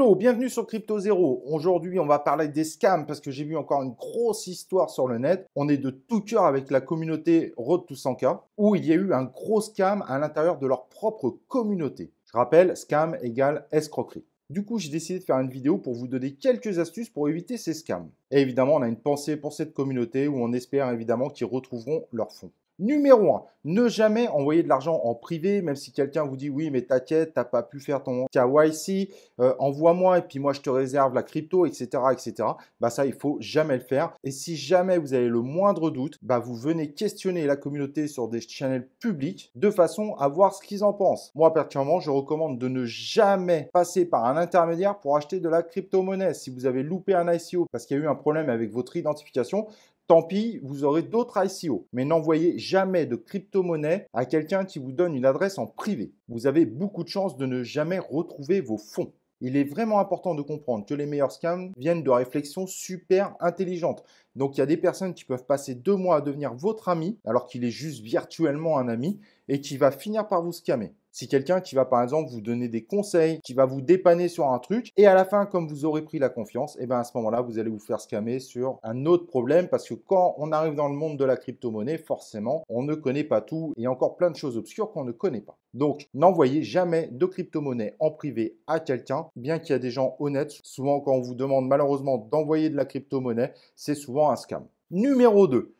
Hello, bienvenue sur Crypto Zéro. Aujourd'hui, on va parler des scams parce que j'ai vu encore une grosse histoire sur le net. On est de tout cœur avec la communauté Road to 100K où il y a eu un gros scam à l'intérieur de leur propre communauté. Je rappelle, scam égale escroquerie. Du coup, j'ai décidé de faire une vidéo pour vous donner quelques astuces pour éviter ces scams. Et évidemment, on a une pensée pour cette communauté où on espère évidemment qu'ils retrouveront leurs fonds. Numéro 1, ne jamais envoyer de l'argent en privé, même si quelqu'un vous dit oui, mais t'inquiète, t'as pas pu faire ton KYC, envoie-moi et puis moi je te réserve la crypto, etc., etc. Bah ça, il faut jamais le faire. Et si jamais vous avez le moindre doute, bah vous venez questionner la communauté sur des channels publics de façon à voir ce qu'ils en pensent. Moi, personnellement, je recommande de ne jamais passer par un intermédiaire pour acheter de la crypto-monnaie. Si vous avez loupé un ICO parce qu'il y a eu un problème avec votre identification, tant pis, vous aurez d'autres ICO. Mais n'envoyez jamais de crypto-monnaie à quelqu'un qui vous donne une adresse en privé. Vous avez beaucoup de chances de ne jamais retrouver vos fonds. Il est vraiment important de comprendre que les meilleurs scams viennent de réflexions super intelligentes. Donc, il y a des personnes qui peuvent passer 2 mois à devenir votre ami, alors qu'il est juste virtuellement un ami, et qui va finir par vous scammer. Si quelqu'un qui va par exemple vous donner des conseils, qui va vous dépanner sur un truc, et à la fin, comme vous aurez pris la confiance, et bien à ce moment-là, vous allez vous faire scammer sur un autre problème, parce que quand on arrive dans le monde de la crypto-monnaie, forcément, on ne connaît pas tout, et encore plein de choses obscures qu'on ne connaît pas. Donc, n'envoyez jamais de crypto-monnaie en privé à quelqu'un, bien qu'il y a des gens honnêtes. Souvent, quand on vous demande malheureusement d'envoyer de la crypto-monnaie, c'est souvent un scam. Numéro 2.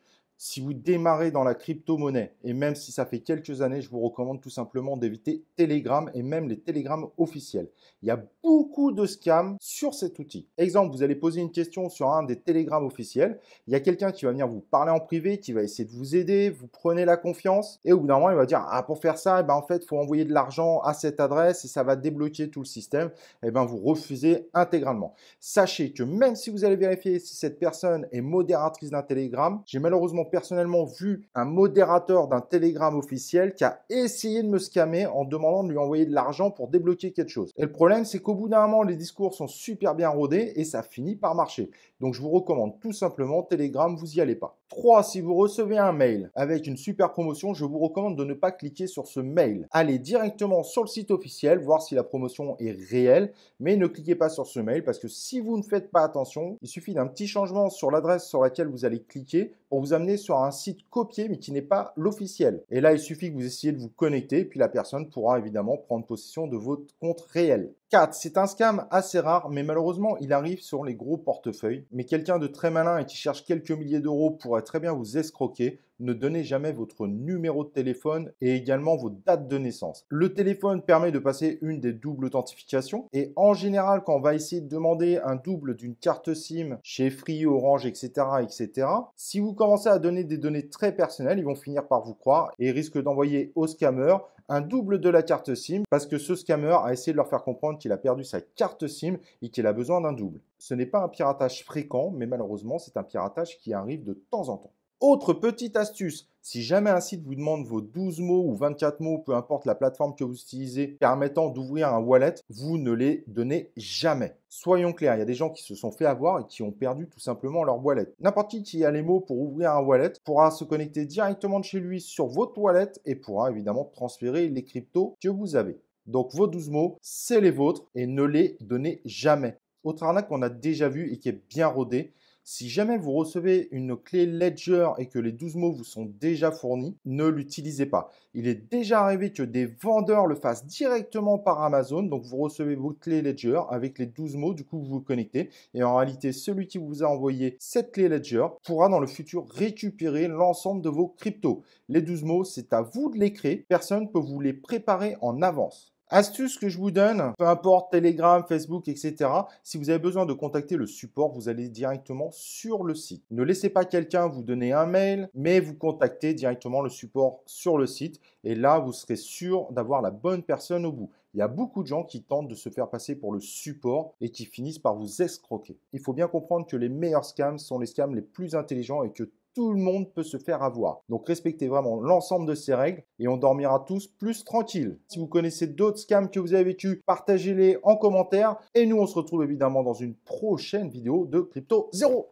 Si vous démarrez dans la crypto-monnaie, et même si ça fait quelques années, je vous recommande tout simplement d'éviter Telegram et même les Telegram officiels. Il y a beaucoup de scams sur cet outil. Exemple, vous allez poser une question sur un des Telegram officiels. Il y a quelqu'un qui va venir vous parler en privé, qui va essayer de vous aider, vous prenez la confiance, et au bout d'un moment, il va dire « Ah, pour faire ça, eh ben, en fait, il faut envoyer de l'argent à cette adresse et ça va débloquer tout le système. » Eh ben, vous refusez intégralement. Sachez que même si vous allez vérifier si cette personne est modératrice d'un Telegram, j'ai malheureusement personnellement vu un modérateur d'un Telegram officiel qui a essayé de me scammer en demandant de lui envoyer de l'argent pour débloquer quelque chose. Et le problème, c'est qu'au bout d'un moment, les discours sont super bien rodés et ça finit par marcher. Donc, je vous recommande tout simplement Telegram, vous n'y allez pas. 3. Si vous recevez un mail avec une super promotion, je vous recommande de ne pas cliquer sur ce mail. Allez directement sur le site officiel, voir si la promotion est réelle, mais ne cliquez pas sur ce mail parce que si vous ne faites pas attention, il suffit d'un petit changement sur l'adresse sur laquelle vous allez cliquer pour vous amener sur un site copié mais qui n'est pas l'officiel. Et là, il suffit que vous essayiez de vous connecter, puis la personne pourra évidemment prendre possession de votre compte réel. 4. C'est un scam assez rare, mais malheureusement, il arrive sur les gros portefeuilles. Mais quelqu'un de très malin et qui cherche quelques milliers d'euros pourrait très bien vous escroquer. Ne donnez jamais votre numéro de téléphone et également vos dates de naissance. Le téléphone permet de passer une des doubles authentifications et en général, quand on va essayer de demander un double d'une carte SIM chez Free, Orange, etc., si vous commencez à donner des données très personnelles, ils vont finir par vous croire et risquent d'envoyer au scammer un double de la carte SIM parce que ce scammer a essayé de leur faire comprendre qu'il a perdu sa carte SIM et qu'il a besoin d'un double. Ce n'est pas un piratage fréquent, mais malheureusement, c'est un piratage qui arrive de temps en temps. Autre petite astuce, si jamais un site vous demande vos 12 mots ou 24 mots, peu importe la plateforme que vous utilisez, permettant d'ouvrir un wallet, vous ne les donnez jamais. Soyons clairs, il y a des gens qui se sont fait avoir et qui ont perdu tout simplement leur wallet. N'importe qui a les mots pour ouvrir un wallet pourra se connecter directement de chez lui sur votre wallet et pourra évidemment transférer les cryptos que vous avez. Donc vos 12 mots, c'est les vôtres et ne les donnez jamais. Autre arnaque qu'on a déjà vu et qui est bien rodée, si jamais vous recevez une clé Ledger et que les 12 mots vous sont déjà fournis, ne l'utilisez pas. Il est déjà arrivé que des vendeurs le fassent directement par Amazon. Donc, vous recevez votre clé Ledger avec les 12 mots, du coup, vous vous connectez. Et en réalité, celui qui vous a envoyé cette clé Ledger pourra dans le futur récupérer l'ensemble de vos cryptos. Les 12 mots, c'est à vous de les créer. Personne ne peut vous les préparer en avance. Astuce que je vous donne, peu importe Telegram, Facebook, etc. Si vous avez besoin de contacter le support, vous allez directement sur le site. Ne laissez pas quelqu'un vous donner un mail, mais vous contactez directement le support sur le site. Et là, vous serez sûr d'avoir la bonne personne au bout. Il y a beaucoup de gens qui tentent de se faire passer pour le support et qui finissent par vous escroquer. Il faut bien comprendre que les meilleurs scams sont les scams les plus intelligents et que tout le monde peut se faire avoir. Donc respectez vraiment l'ensemble de ces règles et on dormira tous plus tranquilles. Si vous connaissez d'autres scams que vous avez vécu, partagez-les en commentaire et nous on se retrouve évidemment dans une prochaine vidéo de Crypto Zéro.